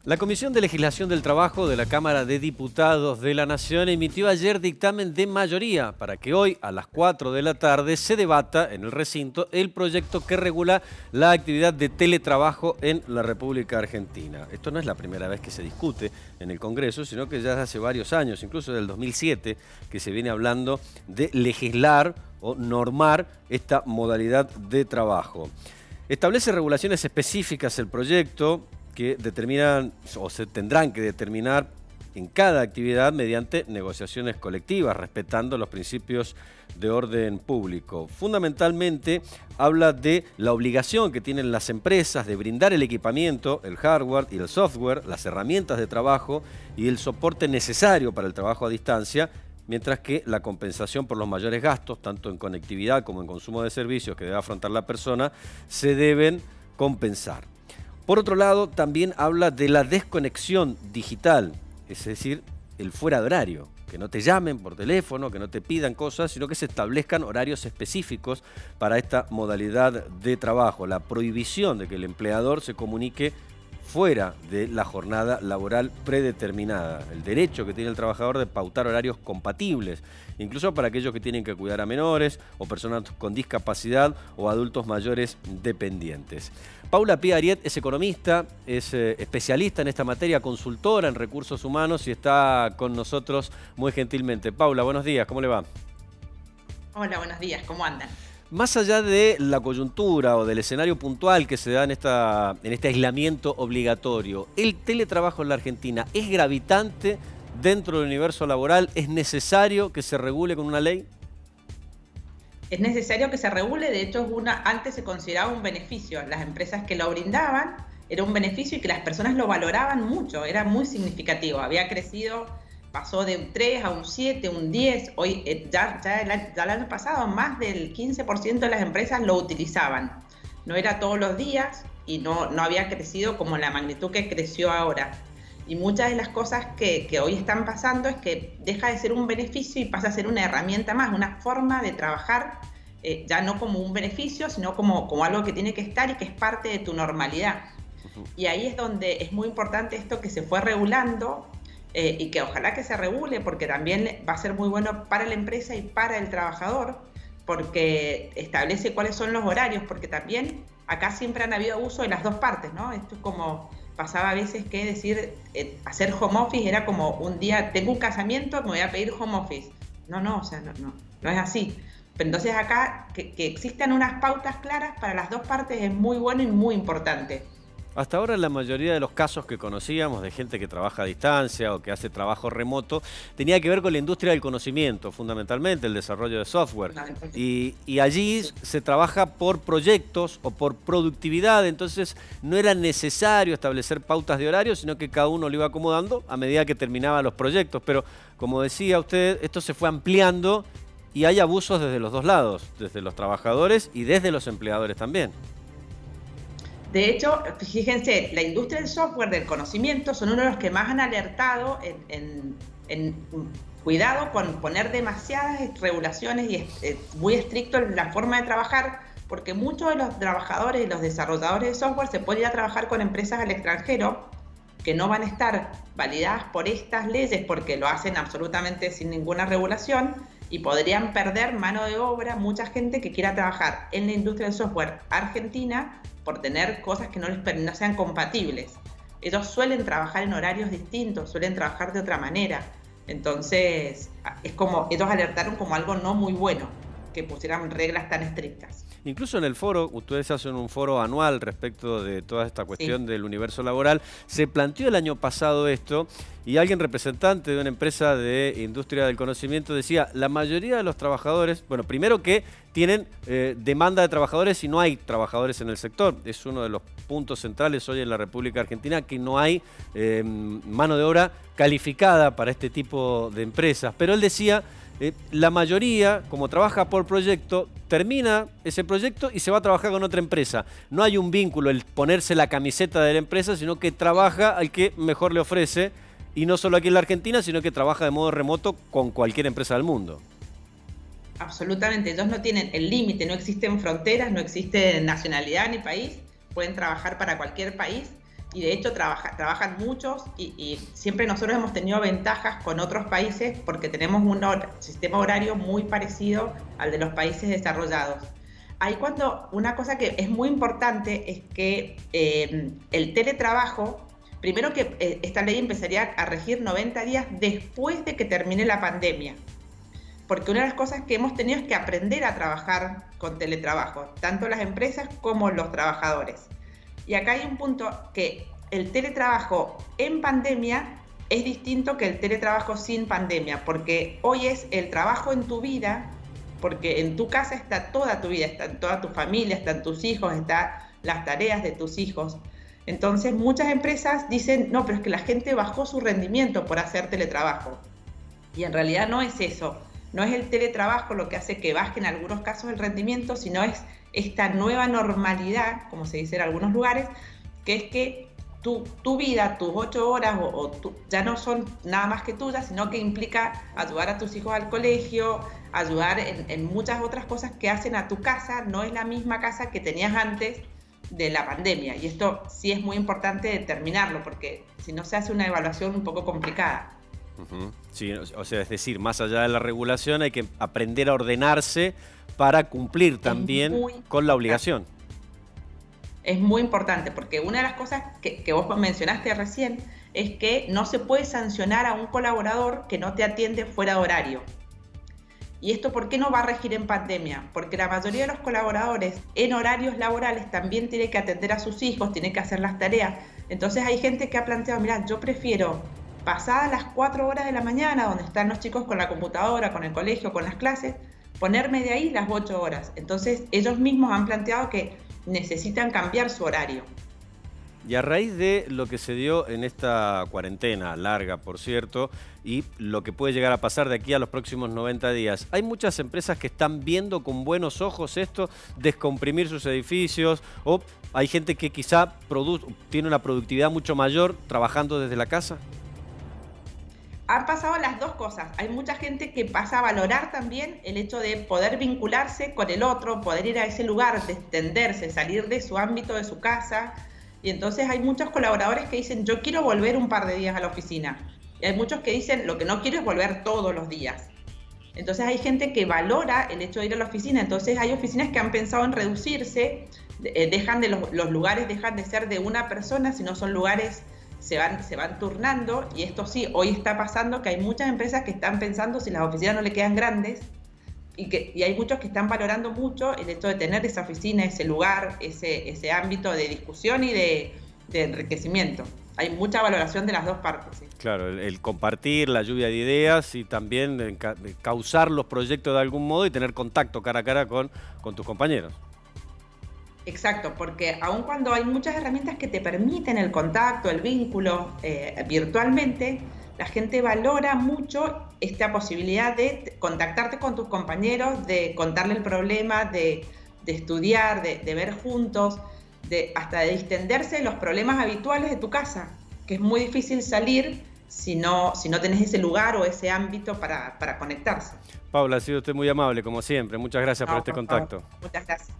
La Comisión de Legislación del Trabajo de la Cámara de Diputados de la Nación emitió ayer dictamen de mayoría para que hoy a las 4 de la tarde se debata en el recinto el proyecto que regula la actividad de teletrabajo en la República Argentina. Esto no es la primera vez que se discute en el Congreso, sino que ya hace varios años, incluso del 2007, que se viene hablando de legislar o normar esta modalidad de trabajo. Establece regulaciones específicas el proyecto que determinan o se tendrán que determinar en cada actividad mediante negociaciones colectivas, respetando los principios de orden público. Fundamentalmente habla de la obligación que tienen las empresas de brindar el equipamiento, el hardware y el software, las herramientas de trabajo y el soporte necesario para el trabajo a distancia, mientras que la compensación por los mayores gastos, tanto en conectividad como en consumo de servicios que debe afrontar la persona, se deben compensar. Por otro lado, también habla de la desconexión digital, es decir, el fuera de horario, que no te llamen por teléfono, que no te pidan cosas, sino que se establezcan horarios específicos para esta modalidad de trabajo, la prohibición de que el empleador se comunique fuera de la jornada laboral predeterminada, el derecho que tiene el trabajador de pautar horarios compatibles, incluso para aquellos que tienen que cuidar a menores o personas con discapacidad o adultos mayores dependientes. Paula Pía Ariet es economista, es especialista en esta materia, consultora en recursos humanos y está con nosotros muy gentilmente. Paula, buenos días, ¿cómo le va? Hola, buenos días, ¿cómo andan? Más allá de la coyuntura o del escenario puntual que se da en este aislamiento obligatorio, ¿el teletrabajo en la Argentina es gravitante dentro del universo laboral? ¿Es necesario que se regule con una ley? Es necesario que se regule, de hecho antes se consideraba un beneficio. Las empresas que lo brindaban era un beneficio y que las personas lo valoraban mucho, era muy significativo, había crecido. Pasó de un 3 a un 7, un 10, hoy ya el año pasado más del 15% de las empresas lo utilizaban. No era todos los días y no había crecido como la magnitud que creció ahora. Y muchas de las cosas que hoy están pasando es que deja de ser un beneficio y pasa a ser una herramienta más, una forma de trabajar, ya no como un beneficio, sino como algo que tiene que estar y que es parte de tu normalidad. Y ahí es donde es muy importante esto que se fue regulando, y que ojalá que se regule, porque también va a ser muy bueno para la empresa y para el trabajador, porque establece cuáles son los horarios, porque también acá siempre han habido abuso de las dos partes, ¿no? Esto es como pasaba a veces que decir, hacer home office era como un día, tengo un casamiento, me voy a pedir home office. No, o sea, no es así. Pero entonces acá que existan unas pautas claras para las dos partes es muy bueno y muy importante. Hasta ahora la mayoría de los casos que conocíamos de gente que trabaja a distancia o que hace trabajo remoto tenía que ver con la industria del conocimiento, fundamentalmente el desarrollo de software. Y allí se trabaja por proyectos o por productividad, entonces no era necesario establecer pautas de horario, sino que cada uno lo iba acomodando a medida que terminaban los proyectos. Pero como decía usted, esto se fue ampliando y hay abusos desde los dos lados, desde los trabajadores y desde los empleadores también. De hecho, fíjense, la industria del software, del conocimiento, son uno de los que más han alertado en cuidado con poner demasiadas regulaciones y es muy estricto en la forma de trabajar, porque muchos de los trabajadores y los desarrolladores de software se pueden ir a trabajar con empresas al extranjero que no van a estar validadas por estas leyes porque lo hacen absolutamente sin ninguna regulación y podrían perder mano de obra mucha gente que quiera trabajar en la industria del software argentina por tener cosas que no sean compatibles. Ellos suelen trabajar en horarios distintos, suelen trabajar de otra manera. Entonces, es como, ellos alertaron como algo no muy bueno, que pusieran reglas tan estrictas. Incluso en el foro, ustedes hacen un foro anual respecto de toda esta cuestión del universo laboral, se planteó el año pasado esto y alguien representante de una empresa de industria del conocimiento decía, la mayoría de los trabajadores, bueno, primero que tienen demanda de trabajadores y no hay trabajadores en el sector. Es uno de los puntos centrales hoy en la República Argentina que no hay mano de obra calificada para este tipo de empresas. Pero él decía, la mayoría, como trabaja por proyecto, termina ese proyecto y se va a trabajar con otra empresa. No hay un vínculo, el ponerse la camiseta de la empresa, sino que trabaja al que mejor le ofrece, y no solo aquí en la Argentina, sino que trabaja de modo remoto con cualquier empresa del mundo. Absolutamente, ellos no tienen el límite, no existen fronteras, no existe nacionalidad ni país, pueden trabajar para cualquier país y de hecho trabajan muchos y siempre nosotros hemos tenido ventajas con otros países porque tenemos un sistema horario muy parecido al de los países desarrollados. Ahí una cosa que es muy importante es que el teletrabajo, primero que esta ley empezaría a regir 90 días después de que termine la pandemia. Porque una de las cosas que hemos tenido es que aprender a trabajar con teletrabajo, tanto las empresas como los trabajadores. Y acá hay un punto que el teletrabajo en pandemia es distinto que el teletrabajo sin pandemia, porque hoy es el trabajo en tu vida, porque en tu casa está toda tu vida, está toda tu familia, están tus hijos, están las tareas de tus hijos. Entonces muchas empresas dicen, no, pero es que la gente bajó su rendimiento por hacer teletrabajo. Y en realidad no es eso. No es el teletrabajo lo que hace que baje en algunos casos el rendimiento, sino es esta nueva normalidad, como se dice en algunos lugares, que es que tu vida, tus 8 horas ya no son nada más que tuyas, sino que implica ayudar a tus hijos al colegio, ayudar en muchas otras cosas que hacen a tu casa. No es la misma casa que tenías antes de la pandemia. Y esto sí es muy importante determinarlo, porque si no se hace una evaluación un poco complicada. Sí, o sea, es decir, más allá de la regulación hay que aprender a ordenarse para cumplir también con la obligación. Es muy importante porque una de las cosas que vos mencionaste recién es que no se puede sancionar a un colaborador que no te atiende fuera de horario. ¿Y esto por qué no va a regir en pandemia? Porque la mayoría de los colaboradores en horarios laborales también tiene que atender a sus hijos, tiene que hacer las tareas. Entonces hay gente que ha planteado, mira, yo prefiero pasadas las 4 horas de la mañana, donde están los chicos con la computadora, con el colegio, con las clases, ponerme de ahí las 8 horas. Entonces ellos mismos han planteado que necesitan cambiar su horario. Y a raíz de lo que se dio en esta cuarentena, larga por cierto, y lo que puede llegar a pasar de aquí a los próximos 90 días, hay muchas empresas que están viendo con buenos ojos esto, descomprimir sus edificios, o hay gente que quizá tiene una productividad mucho mayor trabajando desde la casa. Han pasado las dos cosas. Hay mucha gente que pasa a valorar también el hecho de poder vincularse con el otro, poder ir a ese lugar, extenderse, salir de su ámbito, de su casa. Y entonces hay muchos colaboradores que dicen, yo quiero volver un par de días a la oficina. Y hay muchos que dicen, lo que no quiero es volver todos los días. Entonces hay gente que valora el hecho de ir a la oficina. Entonces hay oficinas que han pensado en reducirse, los lugares dejan de ser de una persona, sino son lugares se van turnando, y esto sí, hoy está pasando que hay muchas empresas que están pensando si las oficinas no le quedan grandes, y hay muchos que están valorando mucho el hecho de tener esa oficina, ese lugar, ese ámbito de discusión y de enriquecimiento. Hay mucha valoración de las dos partes. ¿Sí? Claro, el compartir, la lluvia de ideas y también causar los proyectos de algún modo y tener contacto cara a cara con tus compañeros. Exacto, porque aun cuando hay muchas herramientas que te permiten el contacto, el vínculo virtualmente, la gente valora mucho esta posibilidad de contactarte con tus compañeros, de contarle el problema, de estudiar, de ver juntos, hasta de distenderse de los problemas habituales de tu casa, que es muy difícil salir si no tenés ese lugar o ese ámbito para conectarse. Paula, ha sido usted muy amable, como siempre. Muchas gracias por este contacto. Muchas gracias.